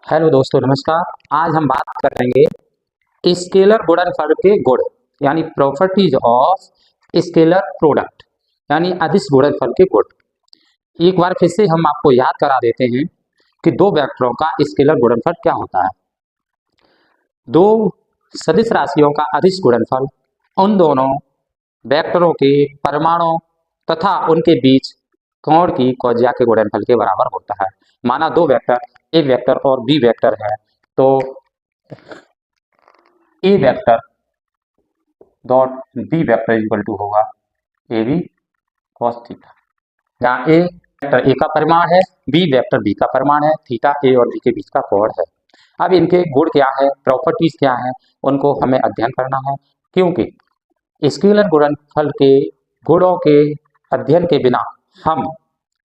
Hello दोस्तों, नमस्कार। आज हम बात करेंगे स्केलर गुणनफल के गुण यानी प्रॉपर्टीज ऑफ स्केलर प्रोडक्ट यानी अदिश गुणनफल के गुण। एक बार फिर से हम आपको याद करा देते हैं कि दो वेक्टरों का स्केलर गुणनफल क्या होता है। दो सदिश राशियों का अदिश गुणनफल उन दोनों वेक्टरों के परिमाणों तथा उनके बीच कोण की कौजिया के गुणनफल के बराबर होता है। माना दो वेक्टर ए वेक्टर और बी वेक्टर है, तो A vector dot B vector equal to होगा ए बी कॉस थीटा, जहाँ ए वेक्टर ए का परिमाण है, बी वेक्टर बी का परिमाण है, थीटा ए और बी के बीच का कोण है। अब इनके गुण क्या है, प्रॉपर्टीज क्या है, उनको हमें अध्ययन करना है, क्योंकि स्केलर गुणनफल के गुणों के अध्ययन के बिना हम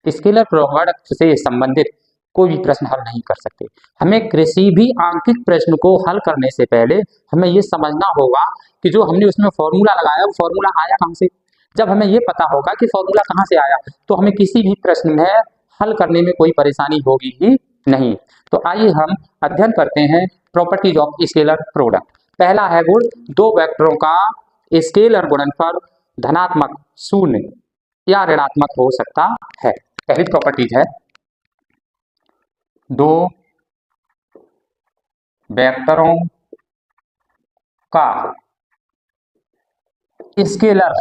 स्केलर प्रोडक्ट से संबंधित कोई भी प्रश्न हल नहीं कर सकते। हमें किसी भी आंकिक प्रश्न को हल करने से पहले हमें ये समझना होगा कि जो हमने उसमें फॉर्मूला लगाया वो फॉर्मूला आया कहाँ से। जब हमें ये पता होगा कि फॉर्मूला कहाँ से आया, तो हमें किसी भी प्रश्न में हल करने में कोई परेशानी होगी ही नहीं। तो आइए हम अध्ययन करते हैं प्रॉपर्टीज ऑफ स्केलर प्रोडक्ट। पहला है गुण, दो वेक्टरों का स्केलर गुणनफल धनात्मक, शून्य या ऋणात्मक हो सकता है। पहली प्रॉपर्टीज है, दो वेक्टरों का स्केलर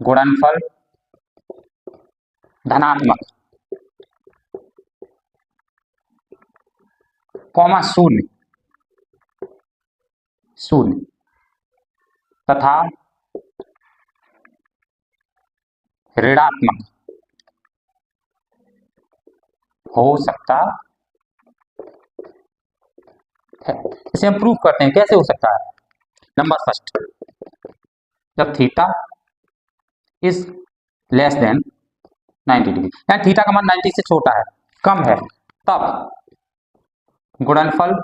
गुणनफल धनात्मक, कॉमा शून्य शून्य तथा ऋणात्मक हो सकता है। इसे हम प्रूव करते हैं, कैसे हो सकता है। नंबर फर्स्ट, जब theta is less than 90 degree, यानी थीटा का मान 90 से छोटा है, कम है, तब गुणनफल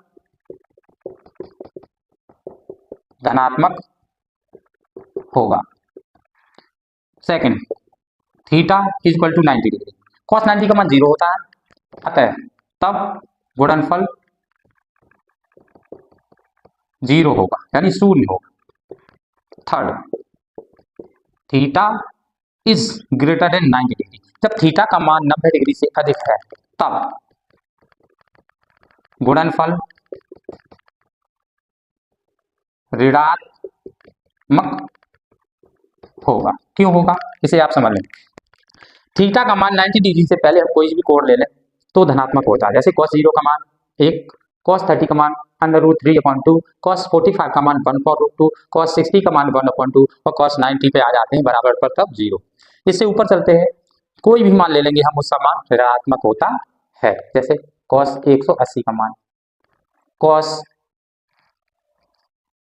धनात्मक होगा। Second, theta is equal to 90 degree, cos 90 का मान 0 होता है, अतः तब गुणनफल 0 होगा यानी शून्य होगा। Third, theta is greater than 90 degree, जब थीटा का मान 90 डिग्री से अधिक है, तब गुणनफल ऋणात्मक होगा। क्यों होगा, इसे आप समझ लें। थीटा का मान 90 डिग्री से पहले हम कोई भी कोण ले लें तो धनात्मक होता है, जैसे cos 0 का मान 1, cos 30 का मान √3/2, cos 45 का मान 1/2, cos 60 का मान 1/2 और cos 90 पे आ जाते हैं बराबर पर, तब 0। इससे ऊपर चलते हैं, कोई भी मान ले लेंगे हम, उसका मान ऋणात्मक होता है, जैसे cos 180 का मान, cos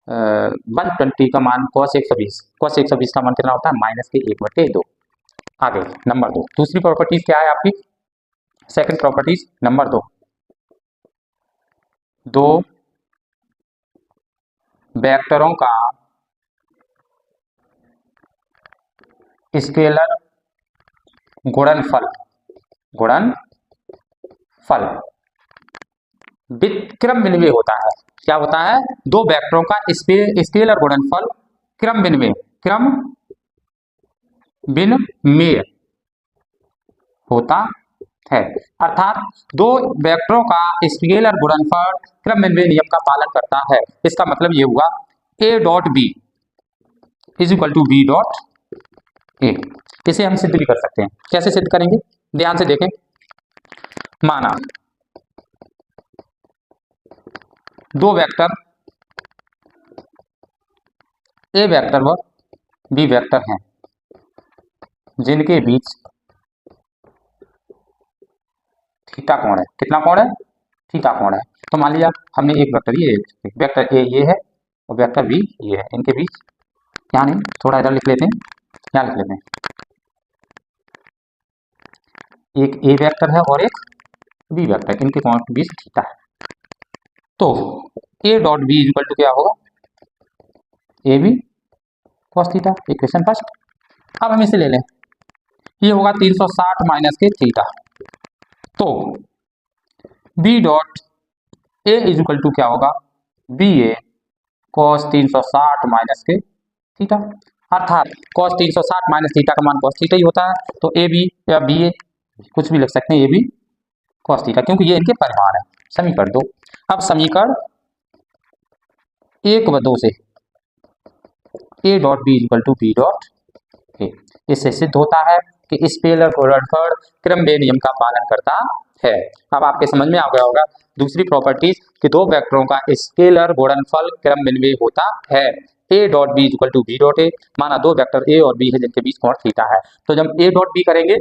120 का मान, cos 120 का मान कितना होता है, -1/2। आगे नंबर 2, दूसरी प्रॉपर्टीज क्या है आपकी, सेकंड प्रॉपर्टीज नंबर 2, दो वेक्टरों का स्केलर गुणनफल क्रम विनिमय होता है। क्या होता है, दो वेक्टरों का स्केलर गुणनफल क्रम विनिमय होता है, अर्थात दो वेक्टरों का स्केलर गुणनफल क्रम विनिमय नियम का पालन करता है। इसका मतलब ये हुआ a dot B is equal to B dot A. इसे हम सिद्ध भी कर सकते हैं, कैसे सिद्ध करेंगे, ध्यान से देखें। माना दो वेक्टर ए वेक्टर व बी वेक्टर हैं, जिनके बीच थीटा कोण है। कितना कोण है, थीटा कोण है। तो मान लिया हमने एक वेक्टर ये है और वेक्टर बी ये है, इनके बीच, यहाँ नहीं, थोड़ा इधर लिख लेते हैं, यहाँ लिख लेते हैं, एक ए वेक्टर है और एक बी वेक्टर, इनके कोण के बीच थीटा है। तो A dot B equal to क्या होगा, A B cos theta, equation first. अब हम इसे ले लें, ये होगा 360 माइनस के थीटा। तो B dot A is equal to क्या होगा, बी ए कॉस 360 माइनस के थीटा, अर्थात कॉस 360 माइनस थीटा का मान कॉस थीटा ही होता है, तो ए बी या बी ए कुछ भी लिख सकते हैं, ए बी कॉस थीटा, क्योंकि ये इनके परिमाण है। समीकरण 2, अब समीकरण 1 व 2 से A dot B equal to B dot A, इससे सिद्ध होता है कि स्केलर गुणनफल क्रमबेल नियम का पालन करता है। अब आपके समझ में आ गया होगा दूसरी प्रॉपर्टीज कि दो वेक्टरों का स्केलर गुणनफल क्रमबेल होता है। A dot B equal to B dot A, माना दो वेक्टर ए और बी है जिनके बीच कोण थीटा है, तो जब ए डॉट बी करेंगे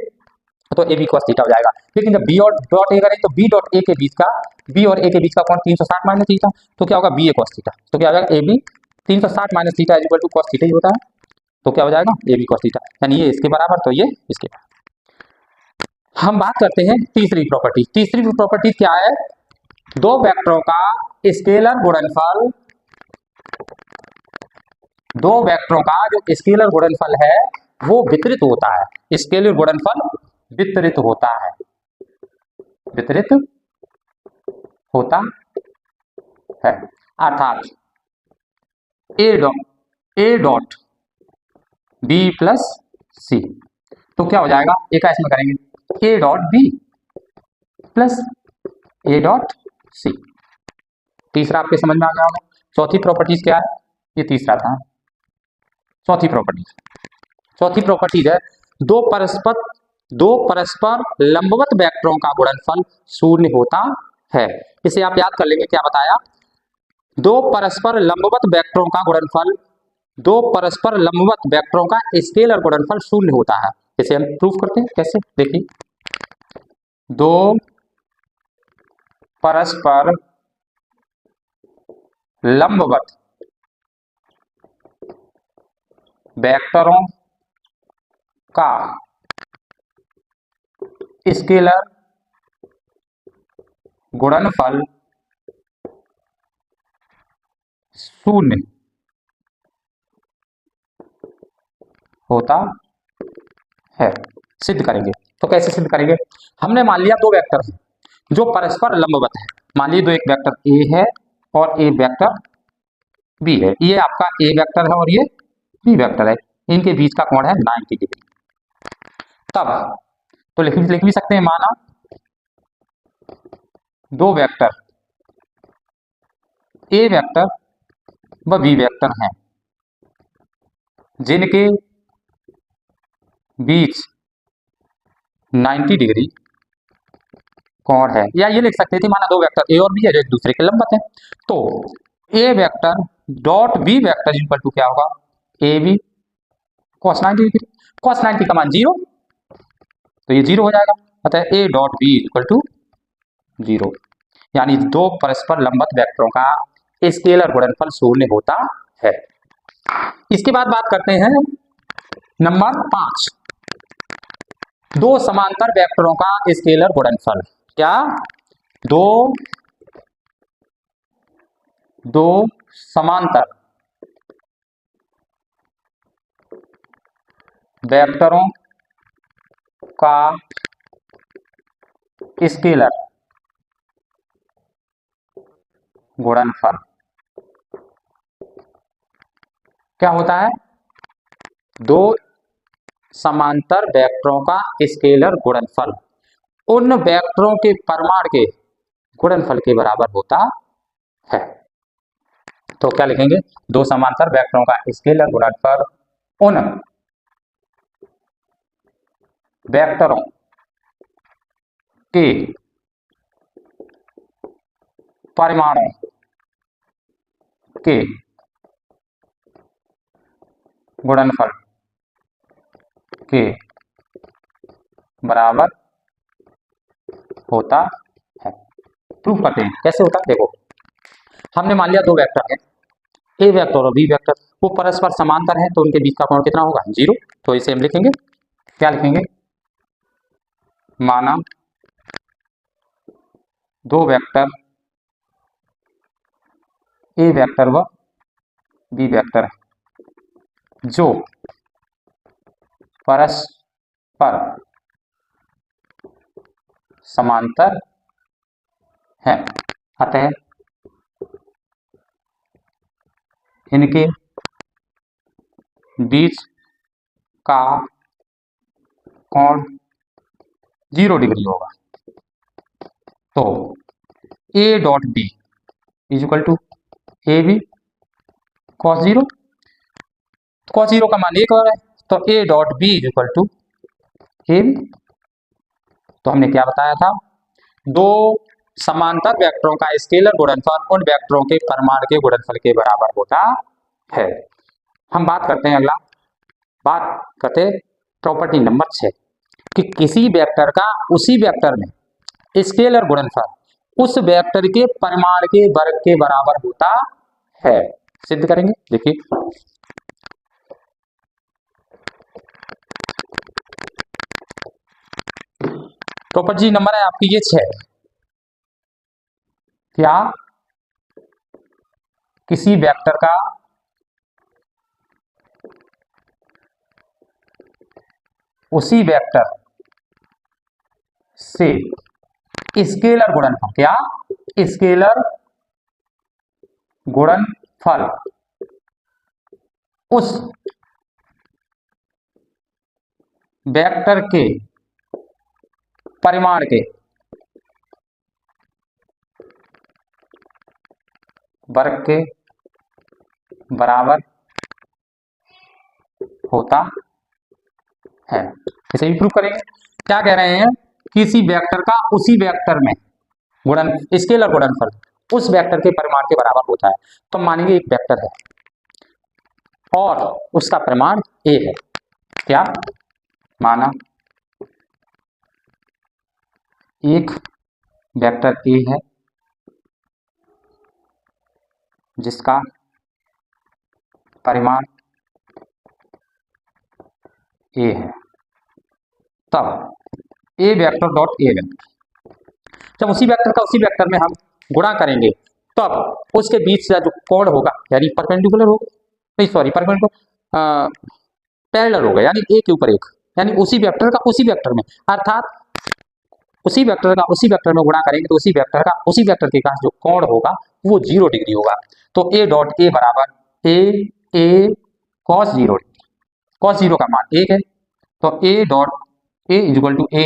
तो ए बी कॉस थीटा हो जाएगा, लेकिन जब बी और डॉट ए करें तो बी डॉट ए के बीच का, बी और ए के बीच का कोण 360 माइनस थीटा, तो क्या होगा बी ए कॉस थीटा, तो क्या हो जाएगा A B 360 minus theta is equal to cos theta ही होता है, तो क्या हो जाएगा ए बी कॉस थीटा, यानी ये इसके बराबर तो ये इसके बराबर। हम बात करते हैं तीसरी प्रॉपर्टी। तीसरी प्रॉपर्टी क्या है, दो वेक्टरों का स्केलर गुणनफल, दो वेक्टरों का जो स्केलर गुणनफल है वो वितरित होता है, स्केलर गुणनफल वितरित होता है, वितरित होता है, अर्थात A dot B plus C, तो क्या हो जाएगा एक इसमें करेंगे A dot B plus A dot C. तीसरा आपके समझ में आ गया होगा। चौथी प्रॉपर्टीज क्या है, ये तीसरा था। चौथी प्रॉपर्टीज है दो परस्पर लंबवत वेक्टरों का गुणनफल शून्य होता है। इसे आप याद कर लेंगे, क्या बताया, दो परस्पर लंबवत वेक्टरों का गुणनफल, दो परस्पर लंबवत वेक्टरों का स्केलर गुणनफल शून्य होता है। इसे हम प्रूफ करते हैं, कैसे देखिए, दो परस्पर लंबवत वेक्टरों का स्केलर गुणनफल शून्य होता है। सिद्ध करेंगे, तो कैसे सिद्ध करेंगे, हमने मान लिया दो वेक्टर हैं जो परस्पर लंबवत है, मान लीजिए दो, एक वेक्टर ए है और एक वेक्टर बी है, ये आपका ए वेक्टर है और ये बी वेक्टर है, इनके बीच का कोण है 90 डिग्री। तब तो लिख भी सकते हैं, माना दो वेक्टर ए वेक्टर व बी वेक्टर हैं जिनके बीच 90 डिग्री कोण है, या ये लिख सकते थे माना दो वेक्टर ए और बी है जो एक दूसरे के लंबवत है, तो A vector dot B vector equal to क्या होगा, A B cos 90 degree, cos 90 का मान 0, तो ये 0 हो जाएगा, अतः A dot B equal to 0, यानी दो परस्पर लंबवत वेक्टरों का स्केलर गुणनफल शून्य होता है। इसके बाद बात करते हैं नंबर 5, दो समांतर वेक्टरों का स्केलर गुणनफल। क्या, दो समांतर वेक्टरों का स्केलर गुणनफल क्या होता है, दो समांतर वेक्टरों का स्केलर गुणनफल उन वेक्टरों के परिमाण के गुणनफल के बराबर होता है। तो क्या लिखेंगे, दो समांतर वेक्टरों का स्केलर गुणनफल उन वेक्टरों के परिमाणों के गुणनफल के बराबर होता है। प्रूफ करते हैं, कैसे होता है, देखो हमने मान लिया दो वेक्टर हैं ए वेक्टर और बी वेक्टर, वो परस्पर समांतर है, तो उनके बीच का कोण कितना होगा, 0, तो इसे हम लिखेंगे, क्या लिखेंगे, माना दो वेक्टर ए वेक्टर व बी वेक्टर है जो परस्पर समांतर है। अतः इनके बीच का कोण 0 डिग्री होगा। तो A dot B is equal to A B cos 0। Cos 0 का मान 1 है, तो A dot B is equal to A B. तो हमने क्या बताया था, दो समांतर वेक्टरों का स्केलर गुणनफल उन वेक्टरों के परिमाण के गुणनफल के बराबर होता है। हम बात करते हैं, अगला बात करते हैं प्रॉपर्टी नंबर 6 कि किसी वेक्टर का उसी वेक्टर में स्केलर गुणनफल उस वेक्टर के परिमाण के वर्ग के बराबर होता है। सिद्ध करेंगे, देखिए प्रॉपर्टी नंबर है आपकी ये 6। क्या किसी वेक्टर का उसी वेक्टर से स्केलर गुणनफल, क्या स्केलर गुणनफल उस वेक्टर के परिमाण के वर्ग के बराबर होता है। इसे भी प्रूव करेंगे। क्या कह रहे हैं, किसी वेक्टर का उसी वेक्टर में गुणन स्केलर गुणनफल उस वेक्टर के परिमाण के बराबर होता है। तो मानेंगे एक वेक्टर है और उसका परिमाण a है। क्या माना, एक वेक्टर a है जिसका परिमाण a है, तब a vector dot a vector, जब उसी वेक्टर का उसी वेक्टर में हम गुणा करेंगे तब उसके बीच का जो कोण होगा यानी परपेंडिकुलर होगा, नहीं सॉरी परपेंडिकुलर पैरेलल होगा, यानी एक के ऊपर एक, यानी उसी वेक्टर का उसी वेक्टर में, अर्थात उसी वेक्टर का उसी वेक्टर में गुणा करेंगे तो उसी वेक्टर का उसी वेक्टर के पास जो कोण होगा वो 0 डिग्री होगा। तो a डॉट a बराबर a cos 0 डिग्री, cos 0 का मान 1 है, तो a dot a is equal to a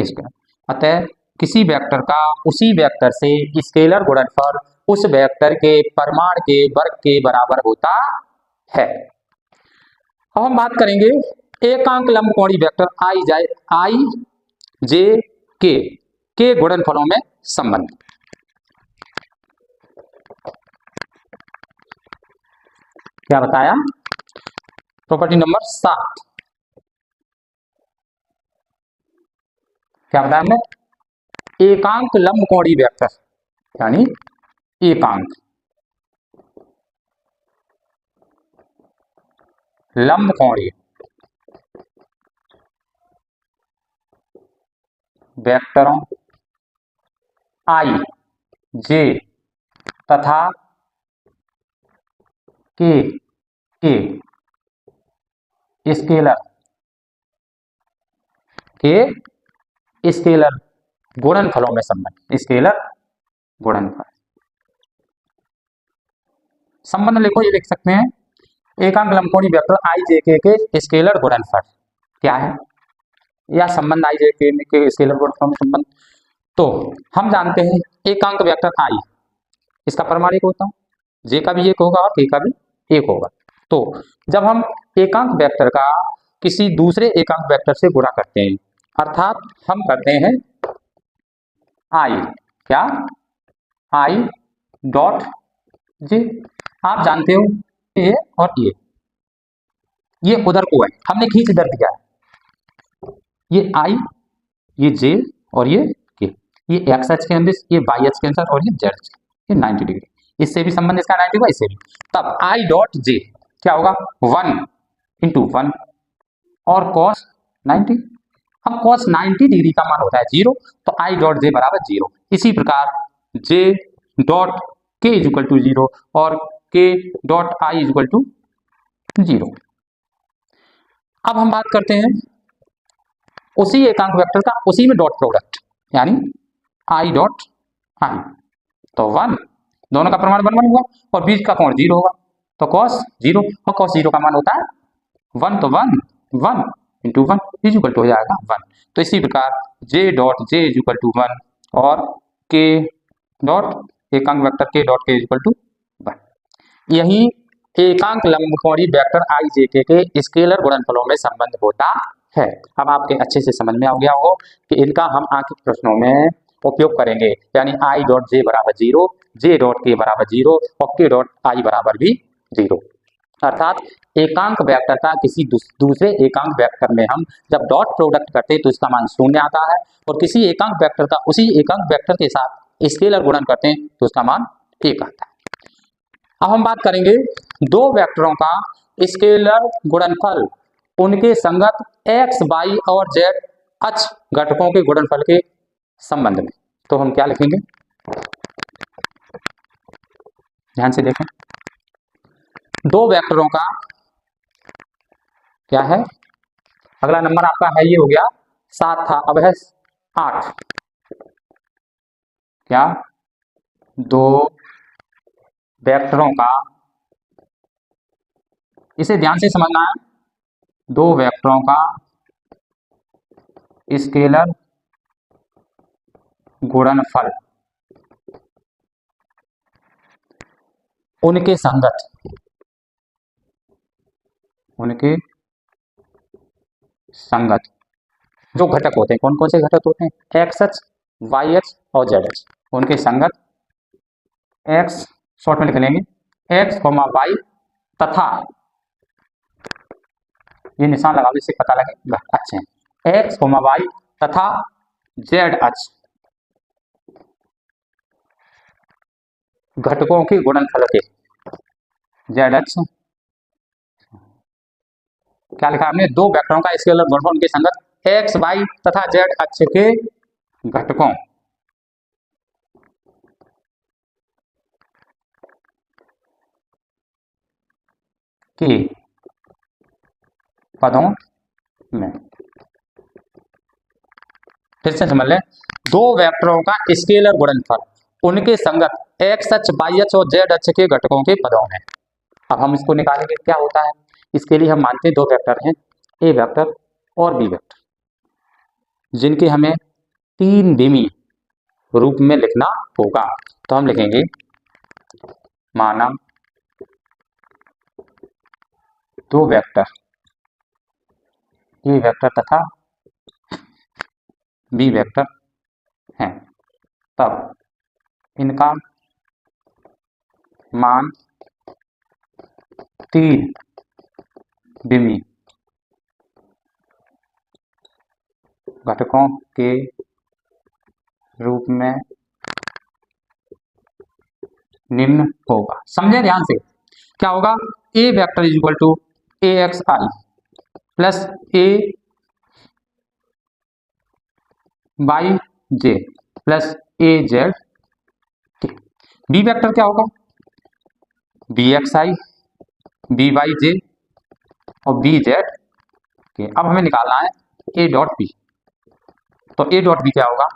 square. अतः किसी वेक्टर का उसी वेक्टर से स्केलर गुणनफल उस वेक्टर के परिमाण के वर्ग के बराबर होता है। अब हम बात करेंगे एकांक लंबकोणीय वेक्टर आई जे के गुणनफलों में संबंध। क्या बताया, प्रॉपर्टी नंबर 7। क्या बताया हमने, एकांक लंबकोणीय वेक्टर यानी एकांक लंबकोणीय वेक्टरों आई जे तथा के स्केलर गुणनफलों में संबंध। स्केलर गुणनफल संबंध लिखो, ये लिख सकते हैं एकांक लंबकोणीय वेक्टर आई जे के स्केलर गुणनफल क्या है, या संबंध आई जे के स्केलर गुणनफल में संबंध। तो हम जानते हैं एकांक वेक्टर आई, इसका परिमाण 1 होता है, जे का भी 1 होगा और के का भी 1 होगा। तो जब हम एकांक वेक्टर का किसी दूसरे एकांक वेक्टर से गुणा करते हैं, अर्थात हम करते हैं आई, क्या आई डॉट जे, आप जानते हो ये और ये उधर को है, हमने खींच इधर दिया है, ये आई ये जे और ये के, ये एक्स एच के अंदर, ये वाई एच के अंदर और ये जेड, ये 90 डिग्री, इससे भी संबंध इसका 90 होगा, इससे भी। तब आई डॉट जे क्या होगा 1 इंटू 1 और कॉस 90। अब कॉस 90 डिग्री का मान होता है 0, तो आई डॉट जे बराबर 0। इसी प्रकार J dot K is equal to 0 और K dot I is equal to 0। अब हम बात करते हैं उसी एकांक वेक्टर का उसी में डॉट प्रोडक्ट, यानी आई डॉट आई, तो 1, दोनों का परिमाण 1 1 हुआ और बीच का कोण 0 होगा, तो cos 0, और cos 0 का मान होता है 1, तो 1 1 इंटू 1 इज इक्वल टू हो जाएगा 1। तो इसी प्रकार j dot j is equal to 1 और k डॉट एकांक vector k dot k is equal to 1। यही एकांक लंबकोणीय वेक्टर i j k के स्केलर गुणनफलों में संबंध होता है। अब आपके अच्छे से समझ में आ गया हो कि इनका हम आगे के प्रश्नों में उपयोग करेंगे, यानी i डॉट j बराबर 0, j डॉट k बराबर 0 और k डॉट i बराबर भी 0। अर्थात एकांक वेक्टर का किसी दूसरे एकांक वेक्टर में हम जब डॉट प्रोडक्ट करते हैं तो इसका मान 0 आता है, और किसी एकांक वेक्टर का उसी एकांक वेक्टर के साथ स्केलर गुणन करते हैं तो उसका मान 1 आता है। अब हम बात करेंगे दो वेक्टरों का स्केलर गुणनफल उनके संगत x, y और z अक्ष घटकों के गुणनफल के संबंध में। तो हम क्या लिखेंगे, ध्यान से देखें। दो वेक्टरों का क्या है, अगला नंबर आपका है, ये हो गया 7 था, अब है 8। क्या, दो वेक्टरों का, इसे ध्यान से समझना है, दो वेक्टरों का स्केलर गुणनफल उनके संगत, उनके संगत जो घटक होते हैं, कौन कौन से घटक होते हैं, एक्स अक्ष, वाई अक्ष और जेड अक्ष, उनके संगत एक्स, शॉर्ट में लिख लेंगे एक्स, वाई तथा, ये निशान लगा इससे पता लगे अच्छे हैं, एक्स, वाई तथा जेड अक्ष घटकों के गुणनफल के, जेड अक्ष, क्या लिखा हमने, दो वेक्टरों का स्केलर गुणनफल उनके संगत एक्स, वाई तथा जेड अक्ष के घटकों के पदों में। फिर से समझ लें, दो वेक्टरों का स्केलर गुणनफल उनके संगत एक्स अक्ष, वाई अक्ष और जेड अक्ष के घटकों के पदों में। अब हम इसको निकालेंगे, क्या होता है, इसके लिए हम मानते हैं दो वेक्टर हैं, ए वेक्टर और बी वेक्टर, जिनके हमें 3 विमीय रूप में लिखना होगा। तो हम लिखेंगे माना दो वेक्टर ए वेक्टर तथा बी वेक्टर हैं, तब इनका मान 3 विमीय घटकों के रूप में निम्न होगा। समझे ध्यान से, क्या होगा, A vector is equal to A X I plus A Y J plus A Z K. B vector क्या होगा, B X I, B Y J और बी जेड के। अब हमें निकालना है ए डॉट बी, तो ए डॉट बी क्या होगा,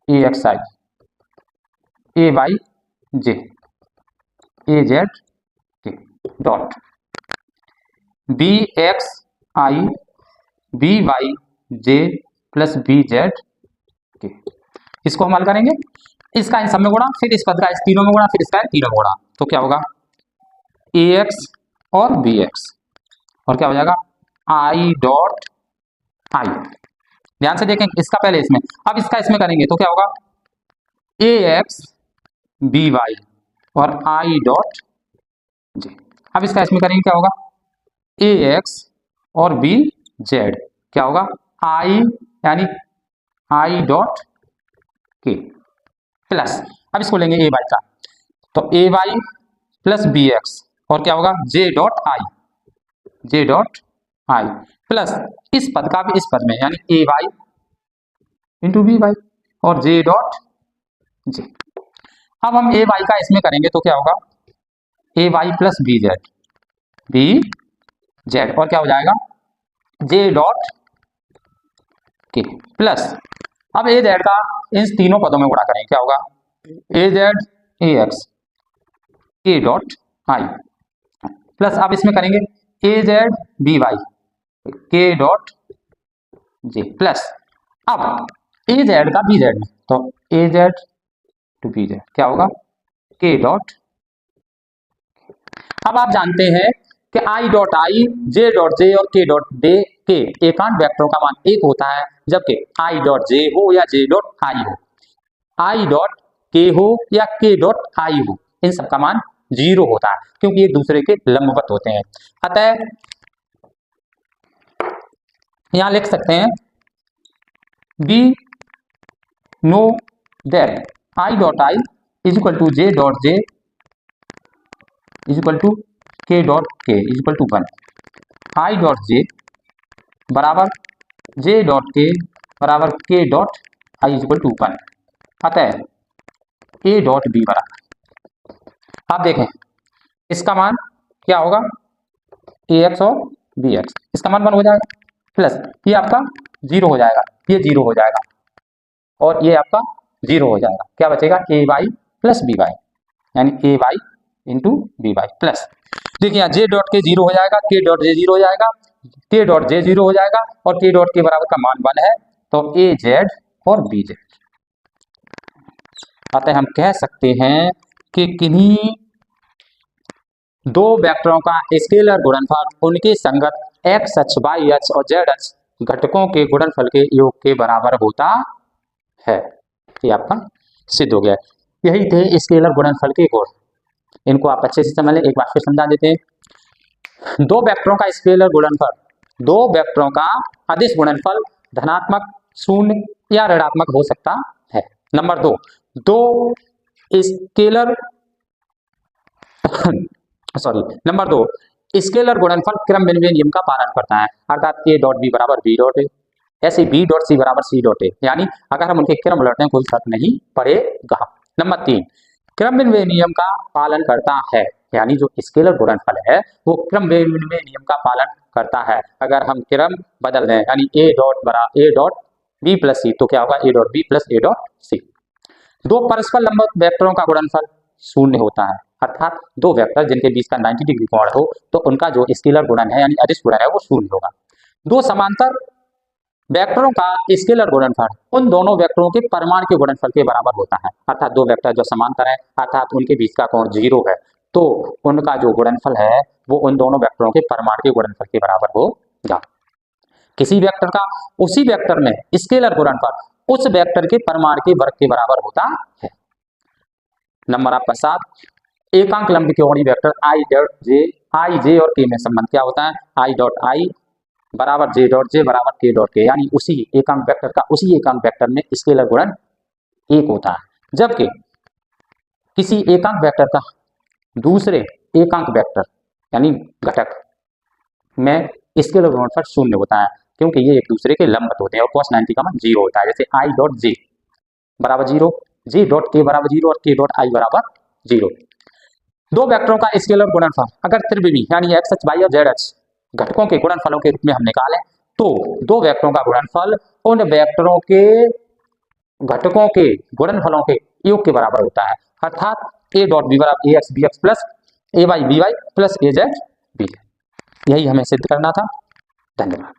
ए एक्स आई, ए वाई जे, ए जेड के dot B X I, B Y J plus B Z के। इसको हम हल करेंगे, इसका इन सब में गुणा, फिर इस पद का इस तीनों में गुणा, फिर इसका तीनों में गुणा, तो क्या होगा, ए एक्स और बी एक्स, और क्या हो जाएगा आई डॉट आई। ध्यान से देखें, इसका पहले इसमें, अब इसका इसमें करेंगे तो क्या होगा, ए एक्स बी वाई और आई डॉट जे। अब इसका इसमें करेंगे, क्या होगा, ए एक्स और बी जेड, क्या होगा, आई यानी आई डॉट के प्लस, अब इसको लेंगे ए वाई का, तो ए वाई प्लस बी एक्स और क्या होगा, J dot I, J dot I plus इस पद का भी इस पद में, यानी A Y into B Y और जे डॉट जे। अब हम ए वाई का इसमें करेंगे तो क्या होगा, A Y plus B Z, B Z और क्या हो जाएगा, जे डॉट के प्लस अब ए जेड का इन तीनों पदों में गुणा करें, क्या होगा, ए जेड ए एक्स के डॉट आई प्लस अब इसमें करेंगे ए जेड बी वाई के डॉट जे प्लस अब ए जेड का बी जेड में, तो ए जेड टू बी जेड क्या होगा के डॉट। अब आप जानते हैं कि आई डॉट आई, जे डॉट जे और के डॉट डे के एकांत वेक्टरों का मान 1 होता है, जबकि आई डॉट जे हो या जे डॉट आई हो, आई डॉट के हो या के डॉट आई हो, इन सब का मान 0 होता है क्योंकि एक दूसरे के लंबवत होते हैं। अतः यहां लिख सकते हैं be know that I dot I is equal to J dot J is equal to K dot K is equal to 1, I dot J बराबर जे डॉट के बराबर K dot I is equal to 1। अतः A dot B बराबर, आप देखें इसका मान क्या होगा, ए एक्स और बी एक्स, इसका मान 1 हो जाएगा प्लस ये आपका 0 हो जाएगा, ये 0 हो जाएगा और ये आपका 0 हो जाएगा, क्या बचेगा A Y plus B Y, यानी A Y into B Y plus, देखिए यहाँ जे डॉट के 0 हो जाएगा, के डॉट जे 0 हो जाएगा, के डॉट जे 0 हो जाएगा और के डॉट के बराबर का मान 1 है, तो ए जेड और बी जेड। अतः हम कह सकते हैं कि किन्हीं दो वेक्टरों का स्केलर गुणनफल उनके संगत एक्स अक्ष, वाई अक्ष और जेड अक्ष घटकों के गुणनफल के योग के बराबर होता है। ये आपका सिद्ध हो गया। यही थे स्केलर गुणनफल के गुण, इनको आप अच्छे से समझ लें। एक बार फिर समझा देते हैं। दो वेक्टरों का स्केलर गुणनफल, दो वेक्टरों का अदिश गुणनफल धनात्मक, शून्य या ऋणात्मक हो सकता है। नंबर 2, दो स्केलर नंबर 2, स्केलर गुणनफल क्रम विनिमय नियम का पालन करता है, अर्थात ए डॉट बी बराबर बी डॉट ए, ऐसे बी डॉट सी बराबर सी डॉट ए, यानी अगर हम उनके क्रम उलटने कोई फर्क नहीं पड़ेगा। नंबर 3, क्रम विनिमय नियम का पालन करता है, यानी जो स्केलर गुणनफल है वो क्रम विनिमय नियम का पालन करता है। अगर हम क्रम बदल दें, यानी ए डॉट बराबर A dot B plus C, तो क्या होगा A dot B plus A dot C. दो परस्पर लंबवत वेक्टरों का गुणनफल शून्य होता है, अर्थात दो वेक्टर जिनके बीच का 90 डिग्री कोण हो तो उनका जो स्केलर गुणन है यानी अदिश गुणन है वो शून्य होगा। दो समांतर वेक्टरों का स्केलर गुणनफल उन दोनों वेक्टरों के परिमाण के गुणनफल के बराबर होता है, अर्थात दो वेक्टर जो समांतर है अर्थात उनके बीच का कोण 0 है, तो उनका जो गुणनफल है वो उन दोनों वेक्टरों के परिमाण के गुणनफल के बराबर होगा। किसी वेक्टर का उसी वेक्टर में स्केलर गुणनफल उस वेक्टर के परिमाण के वर्ग के बराबर होता है। नंबर आपका 7, एकांक लंब कोणीय वेक्टर आई जे और के में संबंध क्या होता है, आई डॉट आई बराबर जे डॉट जे बराबर के डॉट के, यानी उसी एकांक वेक्टर का उसी एकांक वेक्टर में स्केलर गुणन 1 होता है, जबकि किसी एकांक वेक्टर का दूसरे एकांक वेक्टर यानी घटक में स्केलर गुणनफल 0 होता है, क्योंकि ये एक दूसरे के लंबवत होते हैं और cos 90 का मान 0 होता है। जैसे आई डॉट जे बराबर 0, जे डॉट के बराबर 0 और के डॉट आई बराबर 0। दो वेक्टरों का स्केलर गुणनफल अगर त्रिविमी यानी एक्स अक्ष, वाई और जेड अक्ष घटकों के गुणनफलों के रूप में हम निकालें तो दो वेक्टरों का गुणनफल उन वेक्टरों के घटकों के गुणनफलों के योग के बराबर होता है, अर्थात ए डॉट बी बराबर ए x B x plus A Y B Y plus A Z B Z. यही हमें सिद्ध करना था। धन्यवाद।